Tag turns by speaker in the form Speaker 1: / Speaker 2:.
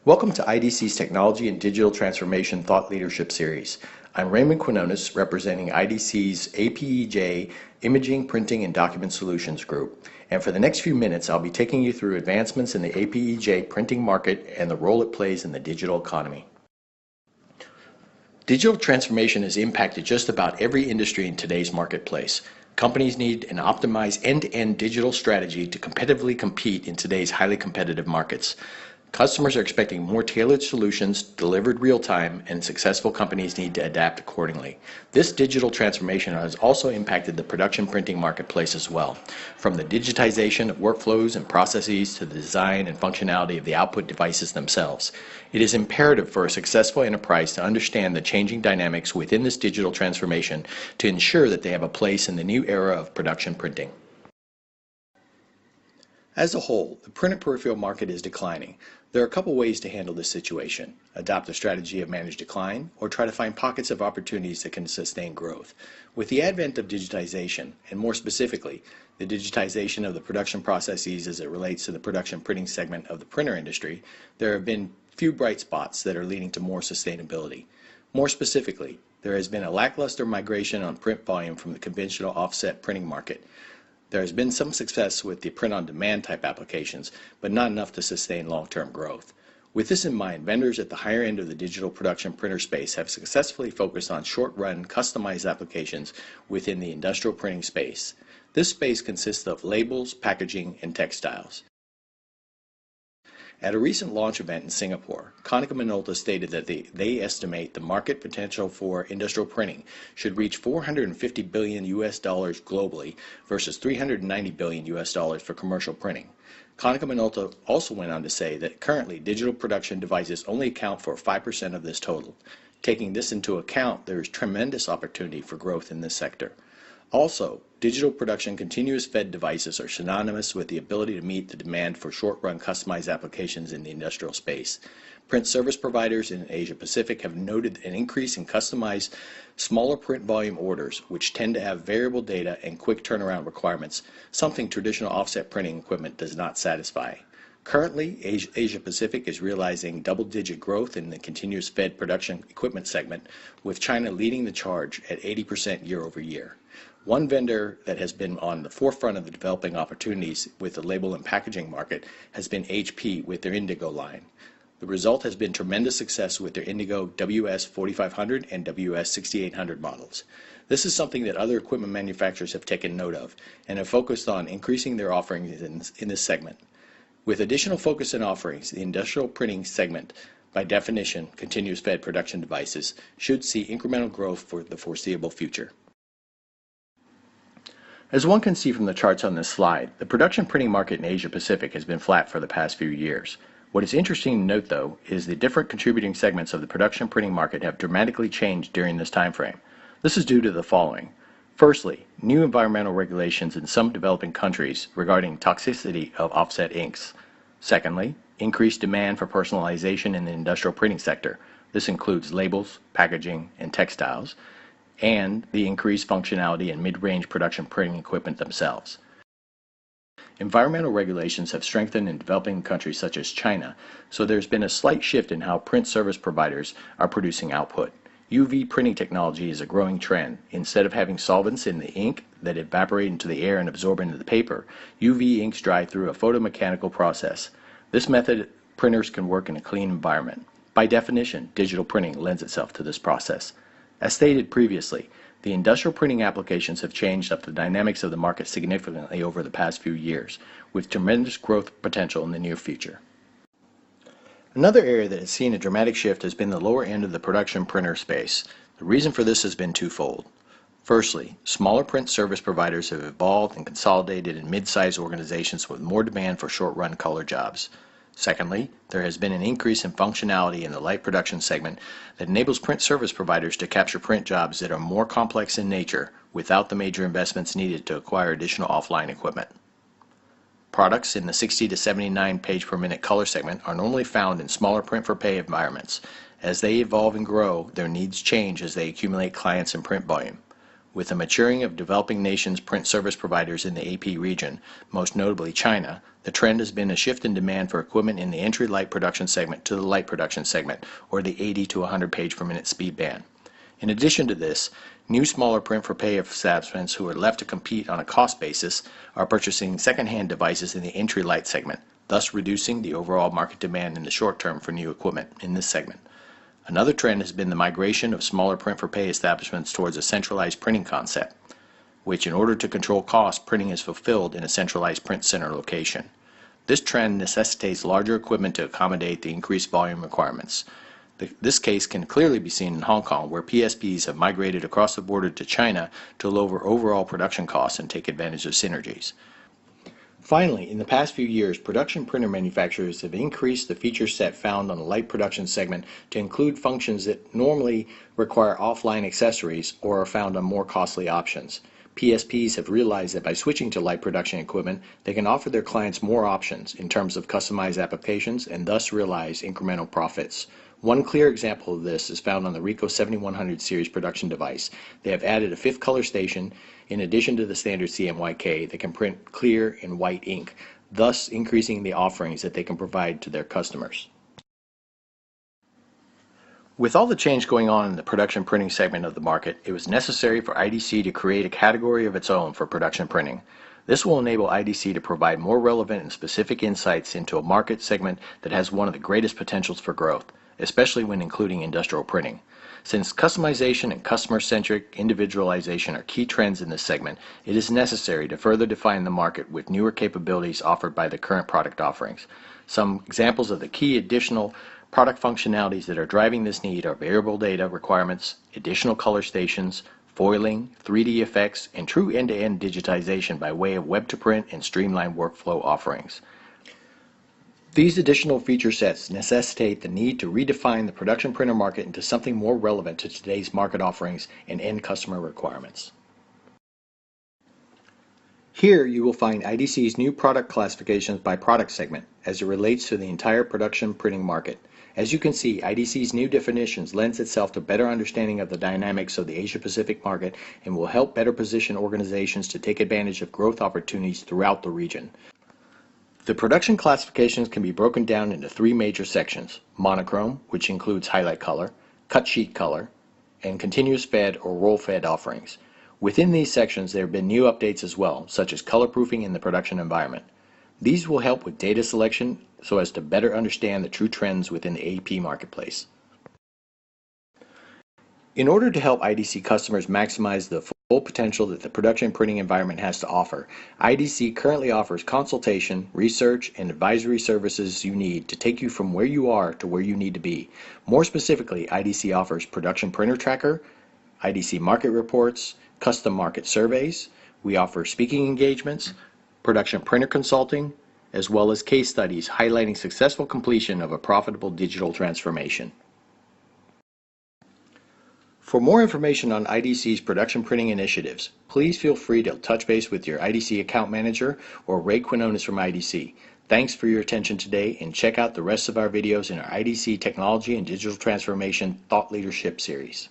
Speaker 1: Welcome to IDC's Technology and Digital Transformation Thought Leadership Series. I'm Raymond Quinones, representing IDC's APEJ Imaging, Printing, and Document Solutions Group. And for the next few minutes, I'll be taking you through advancements in the APEJ printing market and the role it plays in the digital economy. Digital transformation has impacted just about every industry in today's marketplace. Companies need an optimized end-to-end digital strategy to competitively compete in today's highly competitive markets. Customers are expecting more tailored solutions delivered real time, and successful companies need to adapt accordingly. This digital transformation has also impacted the production printing marketplace as well, from the digitization of workflows and processes to the design and functionality of the output devices themselves. It is imperative for a successful enterprise to understand the changing dynamics within this digital transformation to ensure that they have a place in the new era of production printing. As a whole, the printed peripheral market is declining. There are a couple ways to handle this situation: adopt a strategy of managed decline, or try to find pockets of opportunities that can sustain growth. With the advent of digitization, and more specifically, the digitization of the production processes as it relates to the production printing segment of the printer industry, there have been few bright spots that are leading to more sustainability. More specifically, there has been a lackluster migration on print volume from the conventional offset printing market. There has been some success with the print-on-demand type applications, but not enough to sustain long-term growth. With this in mind, vendors at the higher end of the digital production printer space have successfully focused on short-run, customized applications within the industrial printing space. This space consists of labels, packaging, and textiles. At a recent launch event in Singapore, Konica Minolta stated that they estimate the market potential for industrial printing should reach $450 billion globally versus $390 billion for commercial printing. Konica Minolta also went on to say that currently digital production devices only account for 5% of this total. Taking this into account, there is tremendous opportunity for growth in this sector. Also, digital production continuous fed devices are synonymous with the ability to meet the demand for short-run customized applications in the industrial space. Print service providers in Asia Pacific have noted an increase in customized smaller print volume orders, which tend to have variable data and quick turnaround requirements, something traditional offset printing equipment does not satisfy. Currently, Asia Pacific is realizing double-digit growth in the continuous fed production equipment segment, with China leading the charge at 80% year over year. One vendor that has been on the forefront of the developing opportunities with the label and packaging market has been HP with their Indigo line. The result has been tremendous success with their Indigo WS4500 and WS6800 models. This is something that other equipment manufacturers have taken note of and have focused on increasing their offerings in this segment. With additional focus and offerings, the industrial printing segment, by definition, continuous fed production devices, should see incremental growth for the foreseeable future. As one can see from the charts on this slide, the production printing market in Asia Pacific has been flat for the past few years. What is interesting to note, though, is the different contributing segments of the production printing market have dramatically changed during this time frame. This is due to the following. Firstly, new environmental regulations in some developing countries regarding toxicity of offset inks. Secondly, increased demand for personalization in the industrial printing sector. This includes labels, packaging, and textiles, and the increased functionality in mid-range production printing equipment themselves. Environmental regulations have strengthened in developing countries such as China, so there's been a slight shift in how print service providers are producing output. UV printing technology is a growing trend. Instead of having solvents in the ink that evaporate into the air and absorb into the paper, UV inks dry through a photomechanical process. This method, printers can work in a clean environment. By definition, digital printing lends itself to this process. As stated previously, the industrial printing applications have changed up the dynamics of the market significantly over the past few years, with tremendous growth potential in the near future. Another area that has seen a dramatic shift has been the lower end of the production printer space. The reason for this has been twofold. Firstly, smaller print service providers have evolved and consolidated in mid-sized organizations with more demand for short-run color jobs. Secondly, there has been an increase in functionality in the light production segment that enables print service providers to capture print jobs that are more complex in nature without the major investments needed to acquire additional offline equipment. Products in the 60 to 79 page per minute color segment are normally found in smaller print for pay environments. As they evolve and grow, their needs change as they accumulate clients and print volume. With the maturing of developing nations' print service providers in the AP region, most notably China, the trend has been a shift in demand for equipment in the entry light production segment to the light production segment, or the 80 to 100 page per minute speed band. In addition to this, new smaller print for pay establishments who are left to compete on a cost basis are purchasing second-hand devices in the entry light segment, thus reducing the overall market demand in the short term for new equipment in this segment. Another trend has been the migration of smaller print for pay establishments towards a centralized printing concept, which in order to control costs, printing is fulfilled in a centralized print center location. This trend necessitates larger equipment to accommodate the increased volume requirements. This case can clearly be seen in Hong Kong, where PSPs have migrated across the border to China to lower overall production costs and take advantage of synergies. Finally, in the past few years, production printer manufacturers have increased the feature set found on the light production segment to include functions that normally require offline accessories or are found on more costly options. PSPs have realized that by switching to light production equipment, they can offer their clients more options in terms of customized applications and thus realize incremental profits. One clear example of this is found on the Ricoh 7100 series production device. They have added a fifth color station in addition to the standard CMYK that can print clear and white ink, thus increasing the offerings that they can provide to their customers. With all the change going on in the production printing segment of the market, it was necessary for IDC to create a category of its own for production printing. This will enable IDC to provide more relevant and specific insights into a market segment that has one of the greatest potentials for growth, especially when including industrial printing. Since customization and customer-centric individualization are key trends in this segment, it is necessary to further define the market with newer capabilities offered by the current product offerings. Some examples of the key additional product functionalities that are driving this need are variable data requirements, additional color stations, foiling, 3D effects, and true end-to-end digitization by way of web-to-print and streamlined workflow offerings. These additional feature sets necessitate the need to redefine the production printer market into something more relevant to today's market offerings and end customer requirements. Here you will find IDC's new product classifications by product segment as it relates to the entire production printing market. As you can see, IDC's new definitions lends itself to better understanding of the dynamics of the Asia-Pacific market and will help better position organizations to take advantage of growth opportunities throughout the region. The production classifications can be broken down into three major sections: monochrome, which includes highlight color, cut sheet color, and continuous fed or roll fed offerings. Within these sections there have been new updates as well, such as color proofing in the production environment. These will help with data selection so as to better understand the true trends within the AP marketplace. In order to help IDC customers maximize the full potential that the production printing environment has to offer, IDC currently offers consultation, research, and advisory services you need to take you from where you are to where you need to be. More specifically, IDC offers production printer tracker, IDC market reports, custom market surveys. We offer speaking engagements, production printer consulting, as well as case studies highlighting successful completion of a profitable digital transformation. For more information on IDC's production printing initiatives, please feel free to touch base with your IDC account manager or Ray Quinones from IDC. Thanks for your attention today, and check out the rest of our videos in our IDC Technology and Digital Transformation Thought Leadership series.